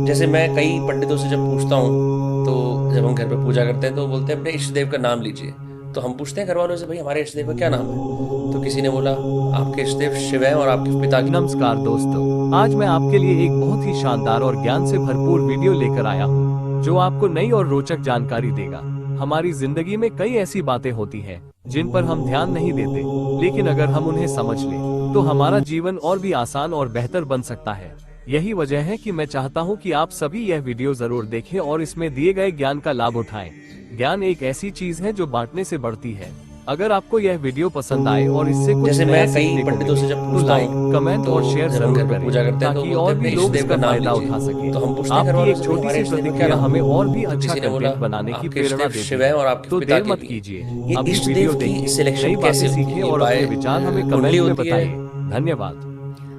जैसे मैं कई पंडितों से जब पूछता हूँ तो जब हम घर पे पूजा करते हैं तो वो बोलते हैं अपने इष्ट देव का नाम लीजिए। तो हम पूछते हैं घर वालों से भाई हमारे इष्ट देव का क्या नाम है, तो किसी ने बोला आपके इष्ट देव शिव है और आपके पिता की। नमस्कार दोस्तों, आज मैं आपके लिए एक बहुत ही शानदार और ज्ञान से भरपूर वीडियो लेकर आया हूँ, जो आपको नई और रोचक जानकारी देगा। हमारी जिंदगी में कई ऐसी बातें होती हैं, जिन पर हम ध्यान नहीं देते, लेकिन अगर हम उन्हें समझ लें, तो हमारा जीवन और भी आसान और बेहतर बन सकता है। यही वजह है कि मैं चाहता हूँ कि आप सभी यह वीडियो जरूर देखें और इसमें दिए गए ज्ञान का लाभ उठाएं। ज्ञान एक ऐसी चीज है जो बांटने से बढ़ती है। अगर आपको यह वीडियो पसंद आए और इससे कुछ जैसे नया मैं कई सीखने को पंडितों से मिले, जब तो पूछता लाइक, हूँ कमेंट तो और शेयर जब हम जरूर घर पे पूजा करें, करते हैं तो ताकि बोलते और हैं भी अपने इष्ट लोग देव इसका का नाम फायदा लीजिए। उठा सकें। तो हम पूछते हैं घर आपकी वालों एक से भाई छोटी हमारे सी इष्ट देव का क्या प्रतिक्रिया नाम हमें है, और भी तो अच्छा किसी ने बोला कंटेंट बनाने की आपके इष्ट प्रेरणा देव देती शिव है है। और आपके तो पिता देर के मत भी। कीजिए, ये अभी इष्ट वीडियो देव की देखिए, सिलेक्शन नई कैसे बातें होती सीखें है, और बाय अपने विचार हमें कुंडली कमेंट में होती है। बताइए। धन्यवाद।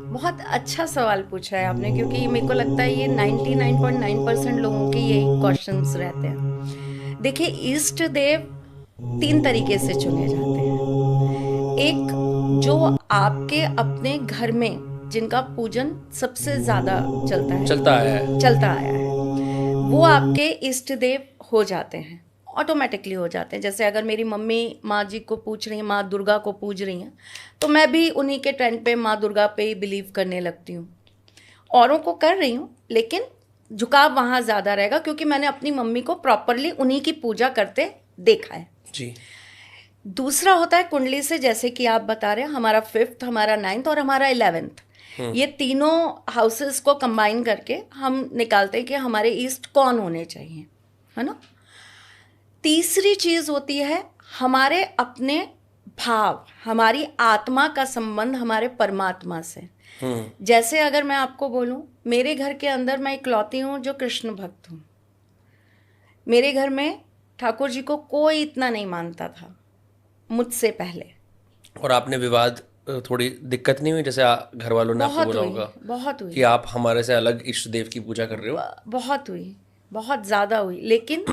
बहुत अच्छा सवाल पूछा है आपने, क्योंकि मेरे को लगता है ये 99.9% लोगों के यही क्वेश्चंस रहते हैं। देखिए, इष्ट देव 3 तरीके से चुने जाते हैं। एक, जो आपके अपने घर में जिनका पूजन सबसे ज़्यादा चलता है। चलता आया है, वो आपके इष्ट देव हो जाते हैं, ऑटोमेटिकली हो जाते हैं। जैसे अगर मेरी मम्मी माँ जी को पूछ रही हैं, माँ दुर्गा को पूज रही हैं, तो मैं भी उन्हीं के ट्रेंड पे माँ दुर्गा पे ही बिलीव करने लगती हूँ। औरों को कर रही हूँ, लेकिन झुकाव वहाँ ज़्यादा रहेगा, क्योंकि मैंने अपनी मम्मी को प्रॉपरली उन्हीं की पूजा करते देखा है। जी। दूसरा होता है कुंडली से, जैसे कि आप बता रहे हैं, हमारा 5th, हमारा 9th और हमारा 11th, ये तीनों हाउसेस को कंबाइन करके हम निकालते हैं कि हमारे ईस्ट कौन होने चाहिए, है ना। तीसरी चीज़ होती है हमारे अपने भाव, हमारी आत्मा का संबंध हमारे परमात्मा से। जैसे अगर मैं आपको बोलूं, मेरे घर के अंदर मैं इकलौती हूँ जो कृष्ण भक्त हूँ। मेरे घर में ठाकुर जी को कोई इतना नहीं मानता था मुझसे पहले। और आपने विवाद थोड़ी दिक्कत नहीं हुई जैसे घर वालों ने आपको बहुत बोला हुई, होगा बहुत हुई, कि आप हमारे से अलग इष्ट देव की पूजा कर रहे हो। बहुत हुई, बहुत ज़्यादा हुई। लेकिन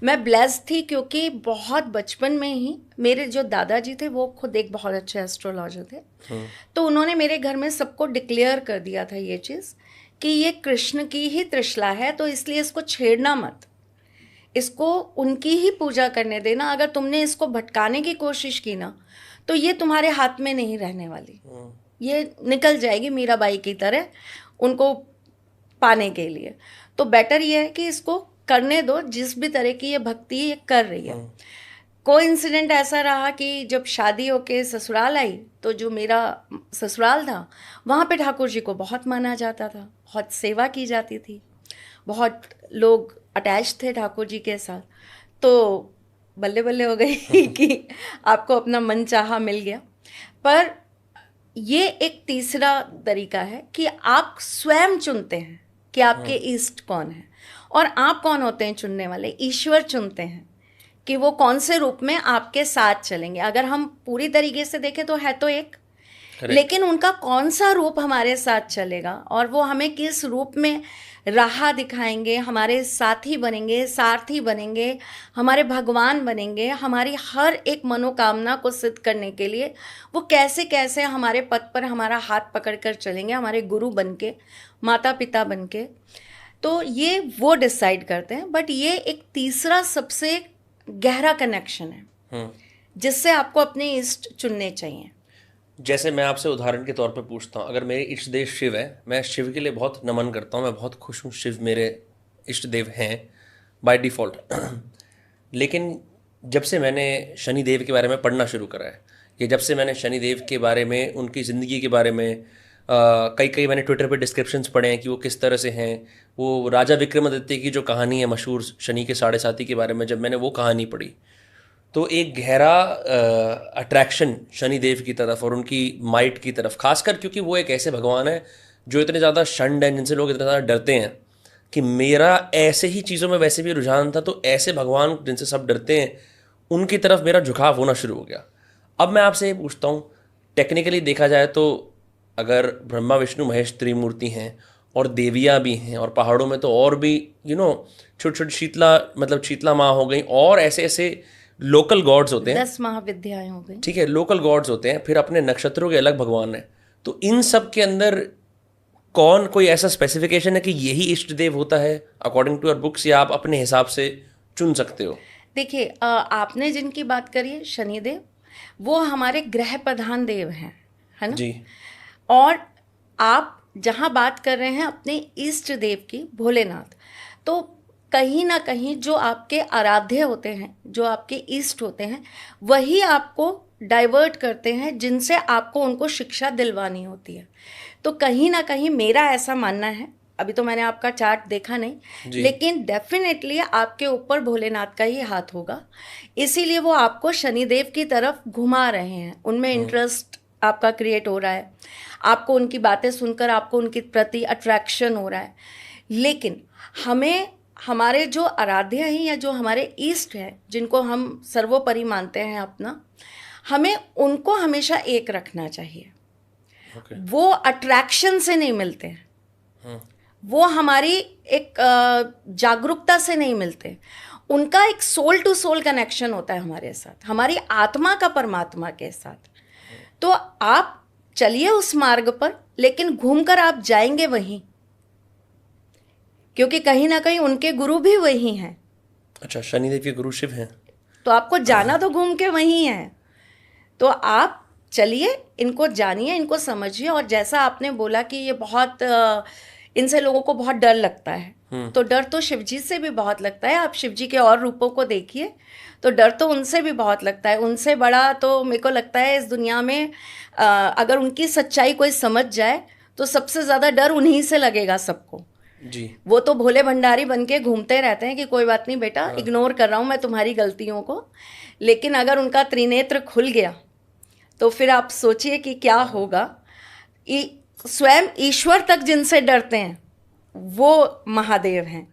मैं ब्लेस्ड थी, क्योंकि बहुत बचपन में ही मेरे जो दादाजी थे वो खुद एक बहुत अच्छे एस्ट्रोलॉजर थे। तो उन्होंने मेरे घर में सबको डिक्लेयर कर दिया था ये चीज़ कि ये कृष्ण की ही त्रिशला है, तो इसलिए इसको छेड़ना मत, इसको उनकी ही पूजा करने देना। अगर तुमने इसको भटकाने की कोशिश की ना, तो ये तुम्हारे हाथ में नहीं रहने वाली, ये निकल जाएगी मीराबाई की तरह उनको पाने के लिए। तो बेटर ये है कि इसको करने दो, जिस भी तरह की ये भक्ति ये कर रही है। कोई इंसिडेंट ऐसा रहा कि जब शादी होके ससुराल आई, तो जो मेरा ससुराल था वहाँ पे ठाकुर जी को बहुत माना जाता था, बहुत सेवा की जाती थी, बहुत लोग अटैच थे ठाकुर जी के साथ। तो बल्ले बल्ले हो गई कि आपको अपना मन चाहा मिल गया। पर ये एक तीसरा तरीका है कि आप स्वयं चुनते हैं कि आपके ईस्ट कौन है। और आप कौन होते हैं चुनने वाले? ईश्वर चुनते हैं कि वो कौन से रूप में आपके साथ चलेंगे। अगर हम पूरी तरीके से देखें तो है तो एक, लेकिन उनका कौन सा रूप हमारे साथ चलेगा और वो हमें किस रूप में राह दिखाएंगे, हमारे साथी बनेंगे, सारथी बनेंगे, हमारे भगवान बनेंगे, हमारी हर एक मनोकामना को सिद्ध करने के लिए वो कैसे कैसे हमारे पथ पर हमारा हाथ पकड़कर चलेंगे, हमारे गुरु बनके, माता पिता बनके, तो ये वो डिसाइड करते हैं। बट ये एक तीसरा सबसे गहरा कनेक्शन है जिससे आपको अपने इष्ट चुनने चाहिए। जैसे मैं आपसे उदाहरण के तौर पे पूछता हूँ, अगर मेरे इष्ट देव शिव है, मैं शिव के लिए बहुत नमन करता हूँ, मैं बहुत खुश हूँ शिव मेरे इष्ट देव हैं बाय डिफ़ॉल्ट। लेकिन जब से मैंने शनि देव के बारे में पढ़ना शुरू करा है, कि जब से मैंने शनि देव के बारे में, उनकी ज़िंदगी के बारे में कई मैंने ट्विटर पे डिस्क्रिप्शंस पढ़े हैं कि वो किस तरह से हैं। वो राजा विक्रमादित्य की जो कहानी है मशहूर शनि के साढ़े साथी के बारे में, जब मैंने वो कहानी पढ़ी तो एक गहरा अट्रैक्शन शनि देव की तरफ और उनकी माइट की तरफ, खासकर क्योंकि वो एक ऐसे भगवान है जो इतने ज़्यादा शंड हैं, जिनसे लोग इतने ज़्यादा डरते हैं, कि मेरा ऐसे ही चीज़ों में वैसे भी रुझान था। तो ऐसे भगवान जिनसे सब डरते हैं उनकी तरफ मेरा झुकाव होना शुरू हो गया। अब मैं आपसे ये पूछता हूँ, टेक्निकली देखा जाए तो अगर ब्रह्मा विष्णु महेश त्रिमूर्ति हैं और देवियाँ भी हैं, और पहाड़ों में तो और भी छोटी छोटी शीतला, मतलब शीतला माँ हो गई, और ऐसे ऐसे लोकल गॉड्स होते हैं, 10 महाविद्याएं हो गई। ठीक है, लोकल गॉड्स होते हैं, फिर अपने नक्षत्रों के अलग भगवान हैं। तो इन सब के अंदर कौन कोई ऐसा स्पेसिफिकेशन है कि यही इष्ट देव होता है अकॉर्डिंग टू योर बुक्स, या आप अपने हिसाब से चुन सकते हो? देखिए, आपने जिनकी बात करी है शनिदेव, वो हमारे ग्रह प्रधान देव हैं, है ना जी। और आप जहाँ बात कर रहे हैं अपने इष्ट देव की, भोलेनाथ, तो कहीं ना कहीं जो आपके आराध्य होते हैं, जो आपके इष्ट होते हैं, वही आपको डाइवर्ट करते हैं, जिनसे आपको उनको शिक्षा दिलवानी होती है। तो कहीं ना कहीं मेरा ऐसा मानना है, अभी तो मैंने आपका चार्ट देखा नहीं, लेकिन डेफिनेटली आपके ऊपर भोलेनाथ का ही हाथ होगा, इसीलिए वो आपको शनिदेव की तरफ घुमा रहे हैं, उनमें इंटरेस्ट आपका क्रिएट हो रहा है, आपको उनकी बातें सुनकर आपको उनके प्रति अट्रैक्शन हो रहा है। लेकिन हमें हमारे जो आराध्य हैं या जो हमारे ईस्ट हैं, जिनको हम सर्वोपरि मानते हैं अपना, हमें उनको हमेशा एक रखना चाहिए। वो अट्रैक्शन से नहीं मिलते हैं, वो हमारी एक जागरूकता से नहीं मिलते, उनका एक सोल टू सोल कनेक्शन होता है हमारे साथ, हमारी आत्मा का परमात्मा के साथ। तो आप चलिए उस मार्ग पर, लेकिन घूमकर आप जाएंगे वहीं, क्योंकि कहीं ना कहीं उनके गुरु भी वही हैं। अच्छा, शनिदेव के गुरु शिव हैं, तो आपको जाना तो घूम के वहीं है। तो आप चलिए, इनको जानिए, इनको समझिए। और जैसा आपने बोला कि ये बहुत इनसे लोगों को बहुत डर लगता है, तो डर तो शिवजी से भी बहुत लगता है। आप शिवजी के और रूपों को देखिए, तो डर तो उनसे भी बहुत लगता है। उनसे बड़ा तो मेरे को लगता है इस दुनिया में, अगर उनकी सच्चाई कोई समझ जाए तो सबसे ज़्यादा डर उन्हीं से लगेगा सबको जी। वो तो भोले भंडारी बन के घूमते रहते हैं कि कोई बात नहीं बेटा, इग्नोर कर रहा हूँ मैं तुम्हारी गलतियों को। लेकिन अगर उनका त्रिनेत्र खुल गया तो फिर आप सोचिए कि क्या होगा। स्वयं ईश्वर तक जिनसे डरते हैं वो महादेव हैं।